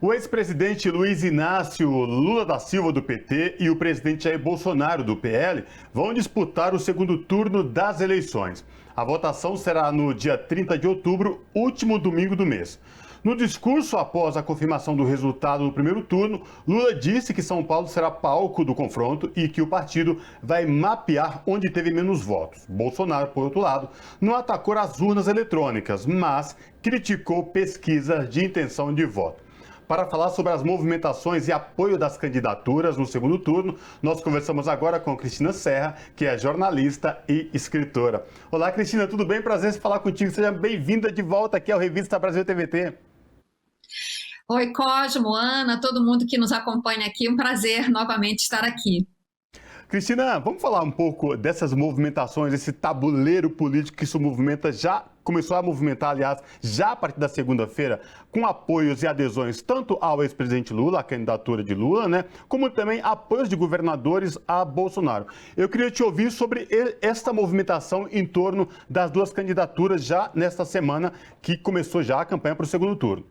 O ex-presidente Luiz Inácio Lula da Silva, do PT, e o presidente Jair Bolsonaro, do PL, vão disputar o segundo turno das eleições. A votação será no dia 30 de outubro, último domingo do mês. No discurso após a confirmação do resultado do primeiro turno, Lula disse que São Paulo será palco do confronto e que o partido vai mapear onde teve menos votos. Bolsonaro, por outro lado, não atacou as urnas eletrônicas, mas criticou pesquisas de intenção de voto. Para falar sobre as movimentações e apoio das candidaturas no segundo turno, nós conversamos agora com Cristina Serra, que é jornalista e escritora. Olá, Cristina, tudo bem? Prazer em falar contigo. Seja bem-vinda de volta aqui ao Revista Brasil TVT. Oi, Cosmo, Ana, todo mundo que nos acompanha aqui, um prazer novamente estar aqui. Cristina, vamos falar um pouco dessas movimentações, esse tabuleiro político que isso movimenta, já começou a movimentar, aliás, já a partir da segunda-feira, com apoios e adesões tanto ao ex-presidente Lula, a candidatura de Lula, né, como também apoios de governadores a Bolsonaro. Eu queria te ouvir sobre esta movimentação em torno das duas candidaturas já nesta semana, que começou já a campanha para o segundo turno.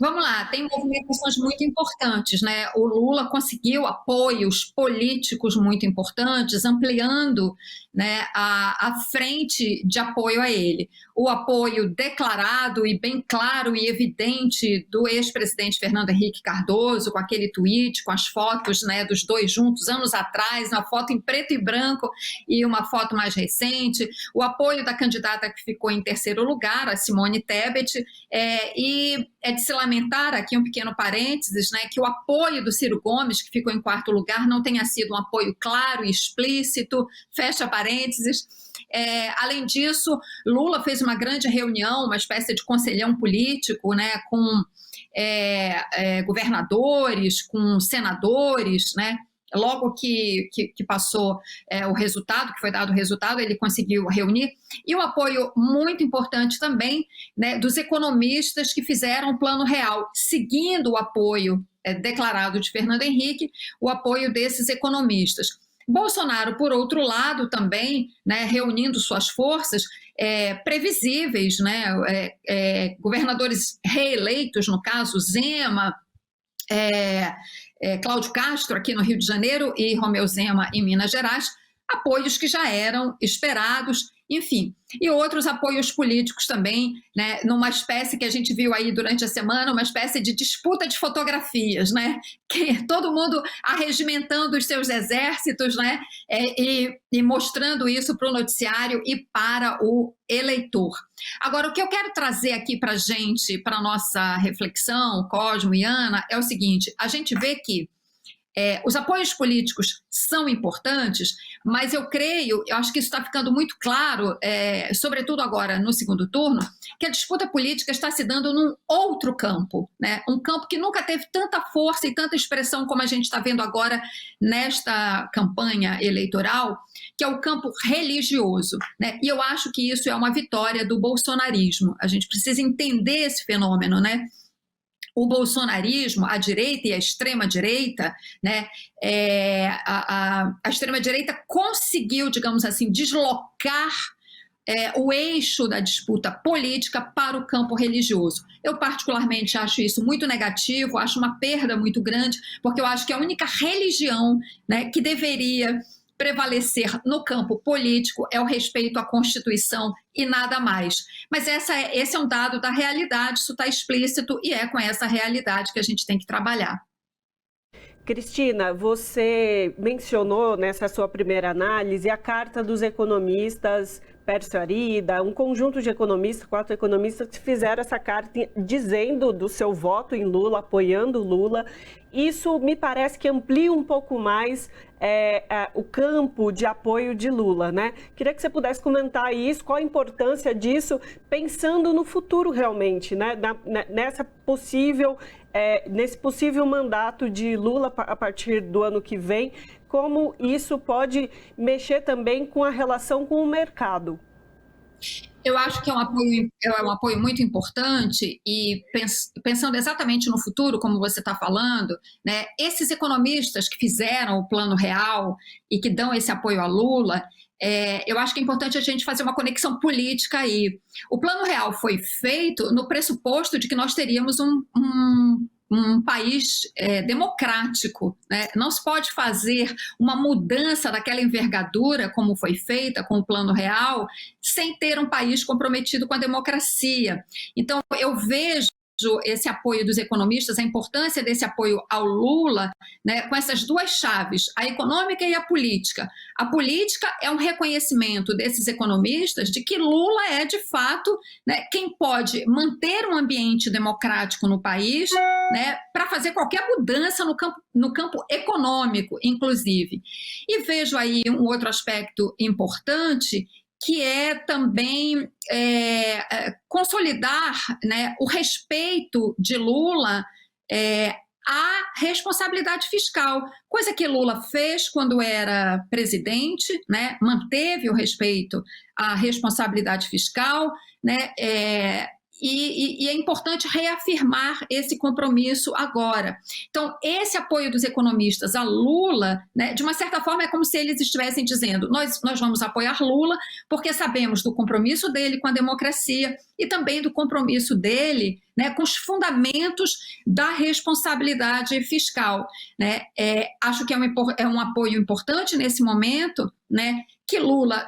Vamos lá, tem movimentações muito importantes, né? O Lula conseguiu apoios políticos muito importantes, ampliando, né, a frente de apoio a ele. O apoio declarado e bem claro e evidente do ex-presidente Fernando Henrique Cardoso, com aquele tweet, com as fotos, né, dos dois juntos, anos atrás, uma foto em preto e branco e uma foto mais recente. O apoio da candidata que ficou em terceiro lugar, a Simone Tebet, e é de se lamentar, aqui um pequeno parênteses, né, que o apoio do Ciro Gomes, que ficou em quarto lugar, não tenha sido um apoio claro e explícito, fecha parênteses. Além disso, Lula fez uma grande reunião, uma espécie de conselhão político, né, com governadores, com senadores, né? Logo que passou o resultado, que foi dado o resultado, ele conseguiu reunir. E o apoio muito importante também, né, dos economistas que fizeram o Plano Real, seguindo o apoio declarado de Fernando Henrique, o apoio desses economistas. Bolsonaro, por outro lado, também, né, reunindo suas forças previsíveis, né, governadores reeleitos, no caso, Zema, Cláudio Castro aqui no Rio de Janeiro e Romeu Zema em Minas Gerais, apoios que já eram esperados, enfim, e outros apoios políticos também, né, numa espécie que a gente viu aí durante a semana, uma espécie de disputa de fotografias, né, que todo mundo arregimentando os seus exércitos, né, e mostrando isso para o noticiário e para o eleitor. Agora, o que eu quero trazer aqui para a gente, para a nossa reflexão, Cosmo e Ana, é o seguinte: a gente vê que os apoios políticos são importantes, mas eu acho que isso está ficando muito claro, sobretudo agora no segundo turno, que a disputa política está se dando num outro campo, né? Um campo que nunca teve tanta força e tanta expressão como a gente está vendo agora nesta campanha eleitoral, que é o campo religioso, né? E eu acho que isso é uma vitória do bolsonarismo. A gente precisa entender esse fenômeno, né? O bolsonarismo, a direita e a extrema-direita, né, a extrema-direita conseguiu, digamos assim, deslocar o eixo da disputa política para o campo religioso. Eu particularmente acho isso muito negativo, acho uma perda muito grande, porque eu acho que a única religião, né, que deveria prevalecer no campo político é o respeito à Constituição e nada mais. Mas esse é um dado da realidade, isso está explícito e é com essa realidade que a gente tem que trabalhar. Cristina, você mencionou nessa sua primeira análise a carta dos economistas Pércio Arida, um conjunto de economistas, 4 economistas que fizeram essa carta dizendo do seu voto em Lula, apoiando Lula. Isso me parece que amplia um pouco mais o campo de apoio de Lula, né? Queria que você pudesse comentar isso, qual a importância disso, pensando no futuro realmente, né? Nesse possível mandato de Lula a partir do ano que vem, como isso pode mexer também com a relação com o mercado. Eu acho que é um apoio muito importante e pensando exatamente no futuro, como você está falando, né, esses economistas que fizeram o Plano Real e que dão esse apoio a Lula, eu acho que é importante a gente fazer uma conexão política aí. O Plano Real foi feito no pressuposto de que nós teríamos um país democrático, né? Não se pode fazer uma mudança daquela envergadura, como foi feita com o Plano Real, sem ter um país comprometido com a democracia. Então, eu vejo esse apoio dos economistas, a importância desse apoio ao Lula, né, com essas duas chaves, a econômica e a política. A política é um reconhecimento desses economistas de que Lula é, de fato, né, quem pode manter um ambiente democrático no país, né, para fazer qualquer mudança no campo econômico, inclusive. E vejo aí um outro aspecto importante, que é também consolidar, né, o respeito de Lula à responsabilidade fiscal, coisa que Lula fez quando era presidente, né, manteve o respeito à responsabilidade fiscal, né, e é importante reafirmar esse compromisso agora. Então, esse apoio dos economistas a Lula, né, de uma certa forma, é como se eles estivessem dizendo: nós vamos apoiar Lula porque sabemos do compromisso dele com a democracia e também do compromisso dele, né, com os fundamentos da responsabilidade fiscal, né? Acho que é um apoio importante nesse momento, né, que Lula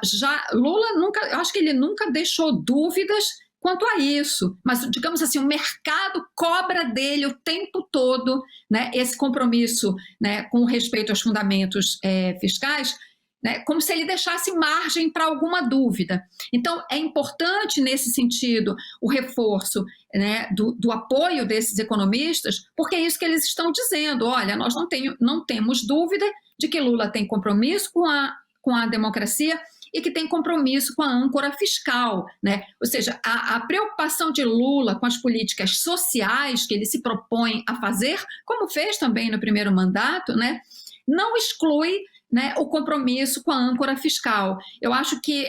nunca, eu acho que ele nunca deixou dúvidas quanto a isso, mas, digamos assim, o mercado cobra dele o tempo todo, né, esse compromisso, né, com respeito aos fundamentos fiscais, né, como se ele deixasse margem para alguma dúvida. Então, é importante, nesse sentido, o reforço, né, do apoio desses economistas, porque é isso que eles estão dizendo: olha, nós não temos dúvida de que Lula tem compromisso com a democracia e que tem compromisso com a âncora fiscal, né? Ou seja, a preocupação de Lula com as políticas sociais que ele se propõe a fazer, como fez também no primeiro mandato, né, não exclui, né, o compromisso com a âncora fiscal. Eu acho que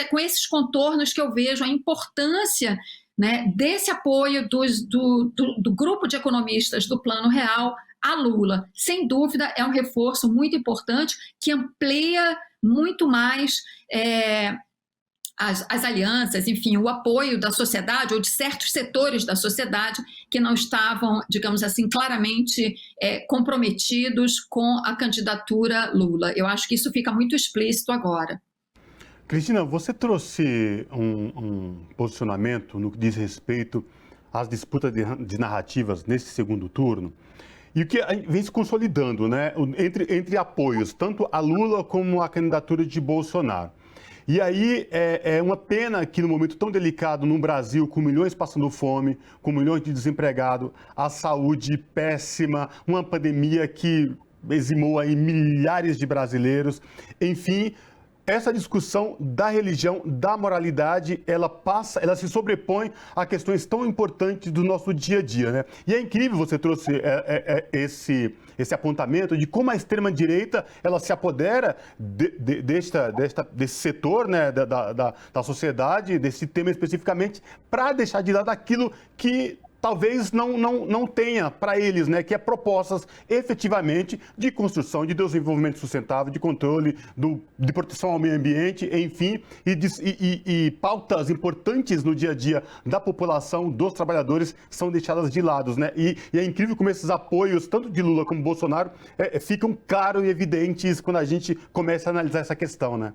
com esses contornos que eu vejo a importância, né, desse apoio do grupo de economistas do Plano Real a Lula. Sem dúvida, é um reforço muito importante que amplia muito mais as alianças, enfim, o apoio da sociedade ou de certos setores da sociedade que não estavam, digamos assim, claramente comprometidos com a candidatura Lula. Eu acho que isso fica muito explícito agora. Cristina, você trouxe um posicionamento no que diz respeito às disputas de narrativas nesse segundo turno, e o que vem se consolidando, né, entre apoios, tanto a Lula como a candidatura de Bolsonaro. E aí é uma pena que, no momento tão delicado no Brasil, com milhões passando fome, com milhões de desempregados, a saúde péssima, uma pandemia que eximou aí milhares de brasileiros, enfim, essa discussão da religião, da moralidade, ela se sobrepõe a questões tão importantes do nosso dia a dia, né? E é incrível você trouxe esse apontamento de como a extrema-direita ela se apodera desse setor, né, da sociedade, desse tema especificamente, para deixar de lado aquilo que talvez não tenha para eles, né, que é propostas efetivamente de construção, de desenvolvimento sustentável, de controle, de proteção ao meio ambiente, enfim, e pautas importantes no dia a dia da população, dos trabalhadores, são deixadas de lado, né? E é incrível como esses apoios, tanto de Lula como Bolsonaro, ficam claros e evidentes quando a gente começa a analisar essa questão, né?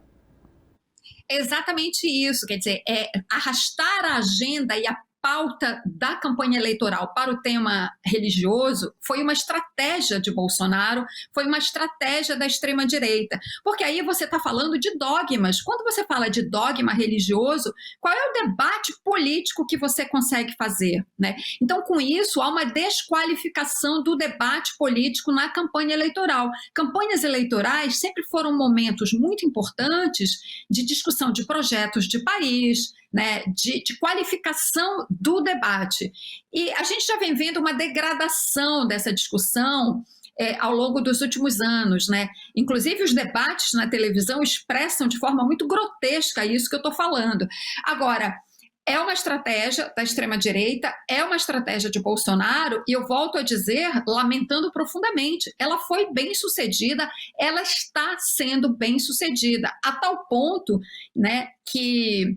Exatamente isso, quer dizer, arrastar a agenda e a pauta da campanha eleitoral para o tema religioso foi uma estratégia de Bolsonaro, foi uma estratégia da extrema-direita, porque aí você está falando de dogmas. Quando você fala de dogma religioso, qual é o debate político que você consegue fazer, né? Então, com isso, há uma desqualificação do debate político na campanha eleitoral. Campanhas eleitorais sempre foram momentos muito importantes de discussão de projetos de país, né, de qualificação do debate. E a gente já vem vendo uma degradação dessa discussão ao longo dos últimos anos, né? Inclusive os debates na televisão expressam de forma muito grotesca isso que eu estou falando. Agora, é uma estratégia da extrema-direita, é uma estratégia de Bolsonaro, e eu volto a dizer, lamentando profundamente, ela foi bem-sucedida, ela está sendo bem-sucedida, a tal ponto, né, que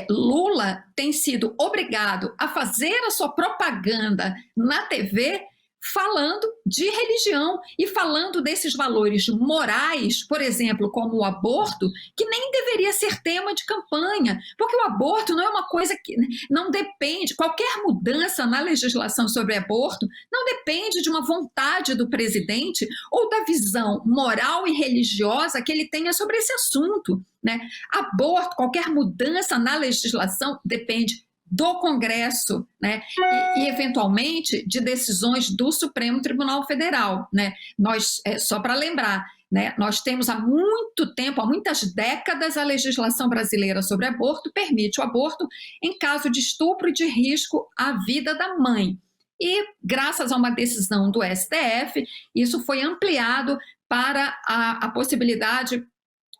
Lula tem sido obrigado a fazer a sua propaganda na TV falando de religião e falando desses valores morais, por exemplo, como o aborto, que nem deveria ser tema de campanha, porque o aborto não é uma coisa que não depende, qualquer mudança na legislação sobre aborto não depende de uma vontade do presidente ou da visão moral e religiosa que ele tenha sobre esse assunto, né? Aborto, qualquer mudança na legislação depende do Congresso, né, e eventualmente de decisões do Supremo Tribunal Federal, né? Nós, só para lembrar, né, nós temos há muito tempo, há muitas décadas, a legislação brasileira sobre aborto permite o aborto em caso de estupro e de risco à vida da mãe. E, graças a uma decisão do STF, isso foi ampliado para a possibilidade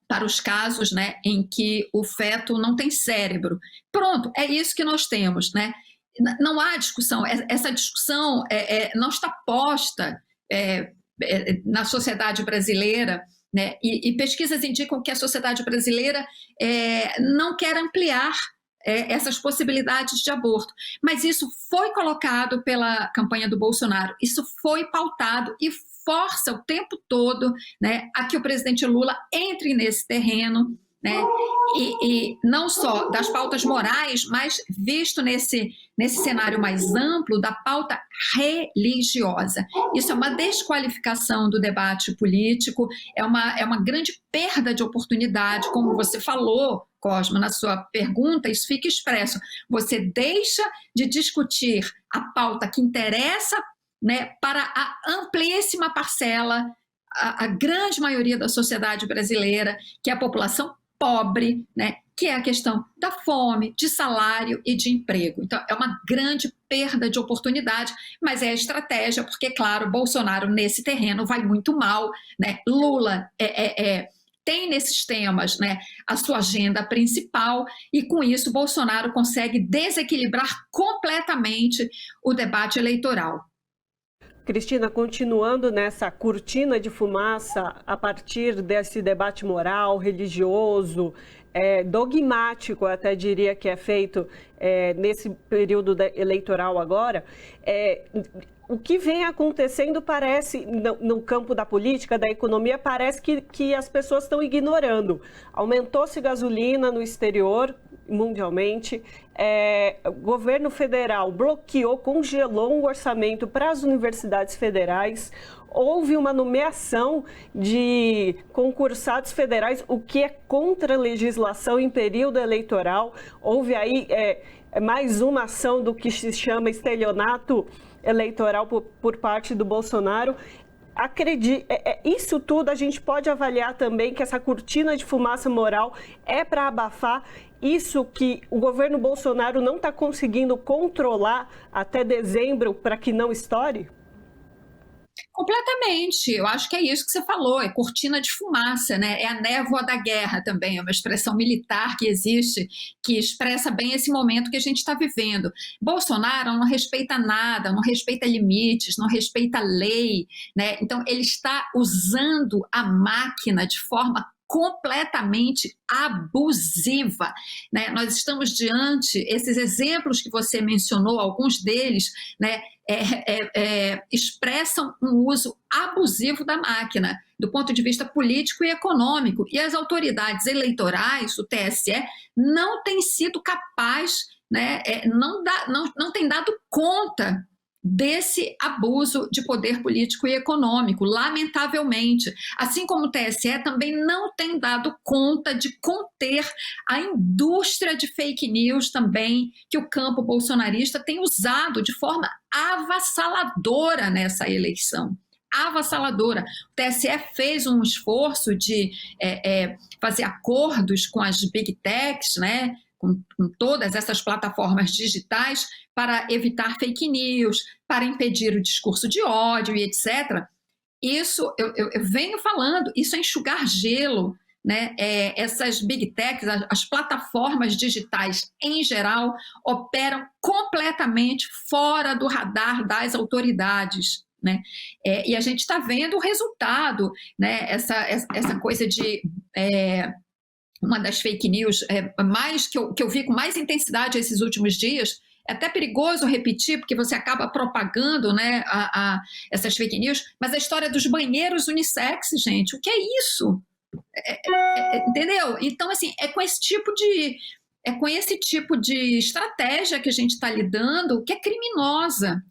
para os casos, né, em que o feto não tem cérebro. Pronto, é isso que nós temos, né? Não há discussão, essa discussão não está posta na sociedade brasileira, né? E pesquisas indicam que a sociedade brasileira não quer ampliar essas possibilidades de aborto. Mas isso foi colocado pela campanha do Bolsonaro, isso foi pautado e força o tempo todo, né, a que o presidente Lula entre nesse terreno, né, e não só das pautas morais, mas visto nesse cenário mais amplo da pauta religiosa. Isso é uma desqualificação do debate político, é uma grande perda de oportunidade, como você falou, Cosmo, na sua pergunta, isso fica expresso. Você deixa de discutir a pauta que interessa, né, para a amplíssima parcela, a grande maioria da sociedade brasileira, que é a população pobre, né, que é a questão da fome, de salário e de emprego. Então, é uma grande perda de oportunidade, mas é a estratégia, porque, claro, Bolsonaro nesse terreno vai muito mal, né? Lula tem nesses temas, né, a sua agenda principal, e com isso Bolsonaro consegue desequilibrar completamente o debate eleitoral. Cristina, continuando nessa cortina de fumaça a partir desse debate moral, religioso, dogmático, até diria que é feito nesse período eleitoral agora, o que vem acontecendo parece, no campo da política, da economia, parece que as pessoas estão ignorando. Aumentou-se gasolina no exterior, mundialmente, o governo federal bloqueou, congelou um orçamento para as universidades federais, houve uma nomeação de concursados federais, o que é contra a legislação em período eleitoral. Houve aí mais uma ação do que se chama estelionato eleitoral por parte do Bolsonaro. Isso tudo a gente pode avaliar também que essa cortina de fumaça moral é para abafar isso que o governo Bolsonaro não está conseguindo controlar até dezembro para que não estoure? Completamente, eu acho que é isso que você falou, é cortina de fumaça, né? É a névoa da guerra também, é uma expressão militar que existe, que expressa bem esse momento que a gente está vivendo. Bolsonaro não respeita nada, não respeita limites, não respeita lei, né? Então ele está usando a máquina de forma completamente abusiva, né? Nós estamos diante, esses exemplos que você mencionou, alguns deles, né, expressam um uso abusivo da máquina, do ponto de vista político e econômico. E as autoridades eleitorais, o TSE, não têm sido capaz, né, não tem dado conta desse abuso de poder político e econômico, lamentavelmente. Assim como o TSE também não tem dado conta de conter a indústria de fake news também, que o campo bolsonarista tem usado de forma avassaladora nessa eleição. Avassaladora. O TSE fez um esforço de fazer acordos com as big techs, né, com todas essas plataformas digitais para evitar fake news, para impedir o discurso de ódio e etc. Isso, eu venho falando, isso é enxugar gelo, né? Essas big techs, as plataformas digitais em geral, operam completamente fora do radar das autoridades, né? E a gente está vendo o resultado, né? Essa coisa de... uma das fake news que eu vi com mais intensidade esses últimos dias. É até perigoso repetir, porque você acaba propagando, né, essas fake news, mas a história dos banheiros unissex, gente, o que é isso? Entendeu? Então, assim, é com esse tipo de estratégia que a gente está lidando, que é criminosa.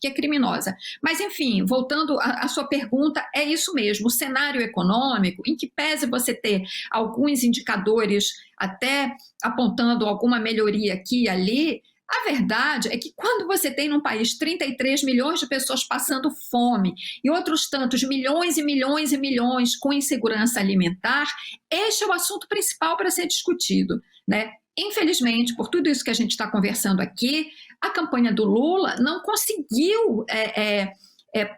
Mas, enfim, voltando à sua pergunta, é isso mesmo, o cenário econômico, em que pese você ter alguns indicadores até apontando alguma melhoria aqui e ali, a verdade é que quando você tem num país 33 milhões de pessoas passando fome e outros tantos milhões e milhões e milhões com insegurança alimentar, este é o assunto principal para ser discutido, né? Infelizmente, por tudo isso que a gente está conversando aqui, a campanha do Lula não conseguiu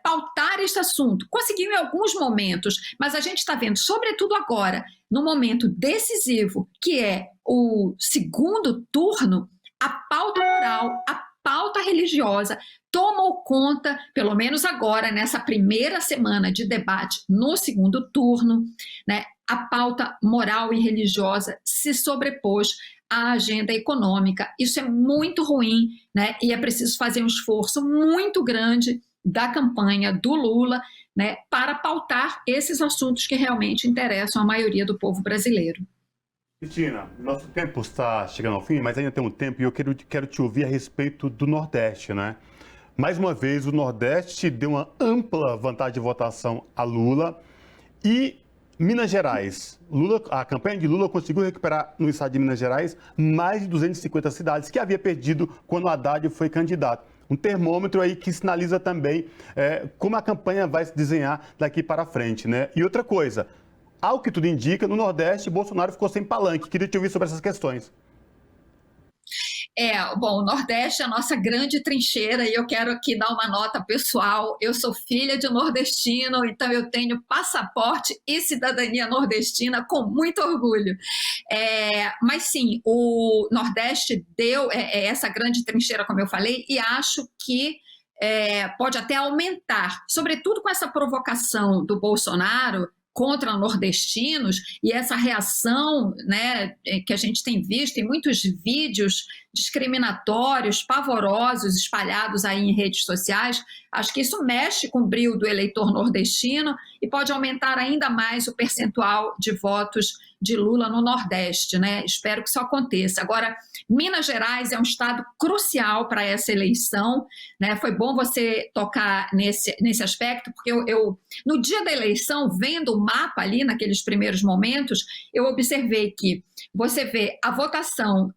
pautar esse assunto. Conseguiu em alguns momentos, mas a gente está vendo, sobretudo agora, no momento decisivo, que é o segundo turno, a pauta moral, a pauta religiosa tomou conta, pelo menos agora, nessa primeira semana de debate no segundo turno, né? A pauta moral e religiosa se sobrepôs à agenda econômica. Isso é muito ruim, né? E é preciso fazer um esforço muito grande da campanha do Lula, né, para pautar esses assuntos que realmente interessam a maioria do povo brasileiro. Cristina, nosso tempo está chegando ao fim, mas ainda tem um tempo e eu quero te ouvir a respeito do Nordeste, né? Mais uma vez, o Nordeste deu uma ampla vantagem de votação a Lula e Minas Gerais. A campanha de Lula conseguiu recuperar no estado de Minas Gerais mais de 250 cidades que havia perdido quando o Haddad foi candidato. Um termômetro aí que sinaliza também como a campanha vai se desenhar daqui para frente, né? E outra coisa, ao que tudo indica, no Nordeste, Bolsonaro ficou sem palanque. Queria te ouvir sobre essas questões. Bom, o Nordeste é a nossa grande trincheira e eu quero aqui dar uma nota pessoal. Eu sou filha de nordestino, então eu tenho passaporte e cidadania nordestina com muito orgulho. Mas sim, o Nordeste deu essa grande trincheira, como eu falei, e acho que pode até aumentar, sobretudo com essa provocação do Bolsonaro contra nordestinos e essa reação, né, que a gente tem visto em muitos vídeos discriminatórios, pavorosos, espalhados aí em redes sociais. Acho que isso mexe com o brio do eleitor nordestino e pode aumentar ainda mais o percentual de votos de Lula no Nordeste, né? Espero que isso aconteça. Agora, Minas Gerais é um estado crucial para essa eleição, né? Foi bom você tocar nesse aspecto, porque eu no dia da eleição, vendo o mapa ali naqueles primeiros momentos, eu observei que você vê a votação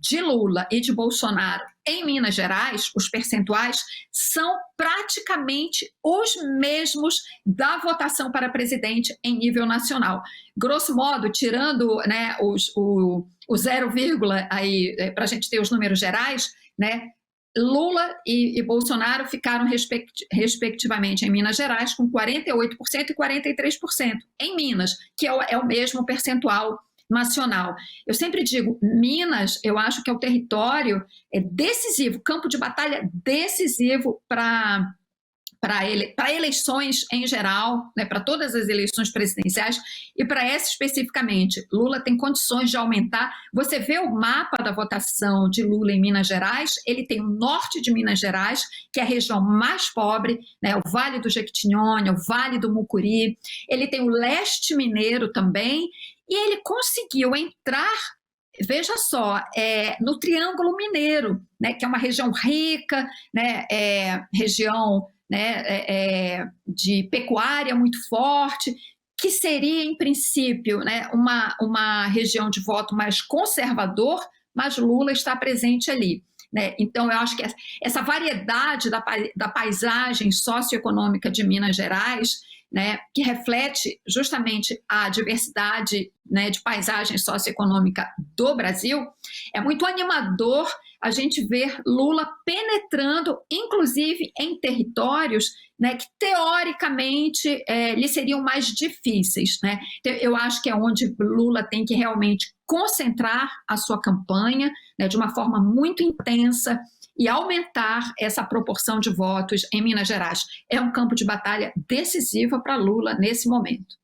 de Lula e de Bolsonaro em Minas Gerais, os percentuais são praticamente os mesmos da votação para presidente em nível nacional. Grosso modo, tirando, né, o 0, aí para a gente ter os números gerais, né, Lula e Bolsonaro ficaram respectivamente em Minas Gerais com 48% e 43%. Em Minas, que é o mesmo percentual nacional. Eu sempre digo, Minas, eu acho que é o território decisivo, campo de batalha decisivo para eleições em geral, né, para todas as eleições presidenciais e para essa especificamente. Lula tem condições de aumentar. Você vê o mapa da votação de Lula em Minas Gerais, ele tem o norte de Minas Gerais, que é a região mais pobre, né, o Vale do Jequitinhonha, o Vale do Mucuri, ele tem o leste mineiro também, e ele conseguiu entrar, veja só, no Triângulo Mineiro, né, que é uma região rica, né, região, né, de pecuária muito forte, que seria, em princípio, né, uma região de voto mais conservador, mas Lula está presente ali, né? Então, eu acho que essa variedade da paisagem socioeconômica de Minas Gerais, né, que reflete justamente a diversidade, né, de paisagem socioeconômica do Brasil, é muito animador a gente ver Lula penetrando, inclusive, em territórios, né, que teoricamente lhe seriam mais difíceis, né? Então, eu acho que é onde Lula tem que realmente concentrar a sua campanha, né, de uma forma muito intensa e aumentar essa proporção de votos em Minas Gerais. É um campo de batalha decisivo para Lula nesse momento.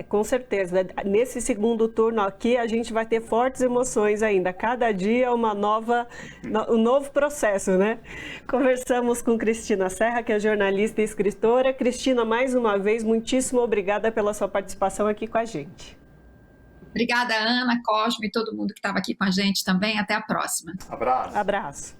Com certeza. Nesse segundo turno aqui, a gente vai ter fortes emoções ainda. Cada dia um novo processo, né? Conversamos com Cristina Serra, que é jornalista e escritora. Cristina, mais uma vez, muitíssimo obrigada pela sua participação aqui com a gente. Obrigada, Ana, Cosme e todo mundo que estava aqui com a gente também. Até a próxima. Abraço. Abraço.